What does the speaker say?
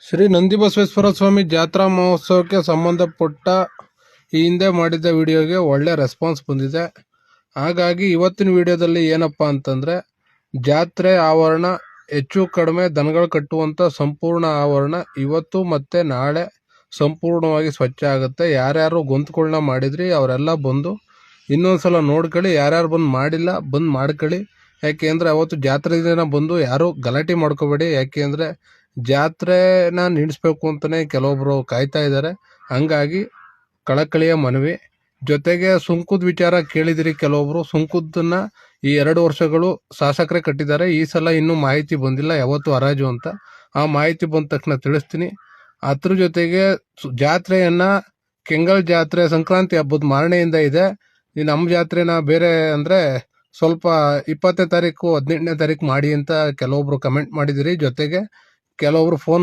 ಶ್ರೀ ನಂದಿಬಸವೇಶ್ವರ ಸ್ವಾಮಿ ಜಾತ್ರಾ ಮಹೋತ್ಸವಕ್ಕೆ ಸಂಬಂಧಪಟ್ಟ ಈ ಹಿಂದೆ ಮಾಡಿದ ವಿಡಿಯೋಗೆ ಒಳ್ಳೆ ರೆಸ್ಪಾನ್ಸ್ ಬಂದಿದೆ. ಹಾಗಾಗಿ ಇವತ್ತಿನ ವಿಡಿಯೋದಲ್ಲಿ ಏನಪ್ಪಾ ಅಂತಂದ್ರೆ, ಜಾತ್ರೆ ಆವರಣ ಹೆಚ್ಚು ಕಡಿಮೆ ದನಗಳು ಕಟ್ಟುವಂತ ಸಂಪೂರ್ಣ ಆವರಣ ಇವತ್ತು ಮತ್ತೆ ನಾಳೆ ಸಂಪೂರ್ಣವಾಗಿ ಸ್ವಚ್ಛ ಆಗುತ್ತೆ. ಯಾರ್ಯಾರು ಗೊಂತುಗಳನ್ನ ಮಾಡಿದ್ರಿ ಅವರೆಲ್ಲ ಬಂದು ಇನ್ನೊಂದ್ಸಲ ನೋಡ್ಕೊಳ್ಳಿ. ಯಾರ್ಯಾರು ಬಂದು ಮಾಡಿಲ್ಲ ಬಂದು ಮಾಡ್ಕೊಳ್ಳಿ. ಯಾಕೆಂದ್ರೆ ಅವತ್ತು ಜಾತ್ರೆ ದಿನ ಬಂದು ಯಾರು ಗಲಾಟೆ ಮಾಡ್ಕೋಬೇಡಿ. ಯಾಕೆಂದ್ರೆ ಜಾತ್ರೆನ ನಿಲ್ಲಿಸ್ಬೇಕು ಅಂತಾನೆ ಕೆಲವೊಬ್ರು ಕಾಯ್ತಾ ಇದ್ದಾರೆ. ಹಂಗಾಗಿ ಕಳಕಳಿಯ ಮನವಿ. ಜೊತೆಗೆ ಸುಂಕದ ವಿಚಾರ ಕೇಳಿದಿರಿ ಕೆಲವೊಬ್ರು. ಸುಂಕದನ್ನ ಈ 2 ವರ್ಷಗಳು ಶಾಸಕರೇ ಕಟ್ಟಿದ್ದಾರೆ. ಈ ಸಲ ಇನ್ನೂ ಮಾಹಿತಿ ಬಂದಿಲ್ಲ ಯಾವತ್ತು ಹರಾಜು ಅಂತ. ಆ ಮಾಹಿತಿ ಬಂದ ತಕ್ಷಣ ತಿಳಿಸ್ತೀನಿ. ಅದ್ರ ಜೊತೆಗೆ ಜಾತ್ರೆಯನ್ನ ಕೆಂಗಲ್ ಜಾತ್ರೆ ಸಂಕ್ರಾಂತಿ ಹಬ್ಬದ ಮಾರನೆಯಿಂದ ಇದೆ. ಈ ನಮ್ಮ ಜಾತ್ರೆನ ಬೇರೆ ಅಂದ್ರೆ ಸ್ವಲ್ಪ 20ನೇ ತಾರೀಕು 18ನೇ ತಾರೀಕು ಮಾಡಿ ಅಂತ ಕೆಲವೊಬ್ರು ಕಮೆಂಟ್ ಮಾಡಿದಿರಿ. ಜೊತೆಗೆ ಕೆಲವೊಬ್ರು ಫೋನ್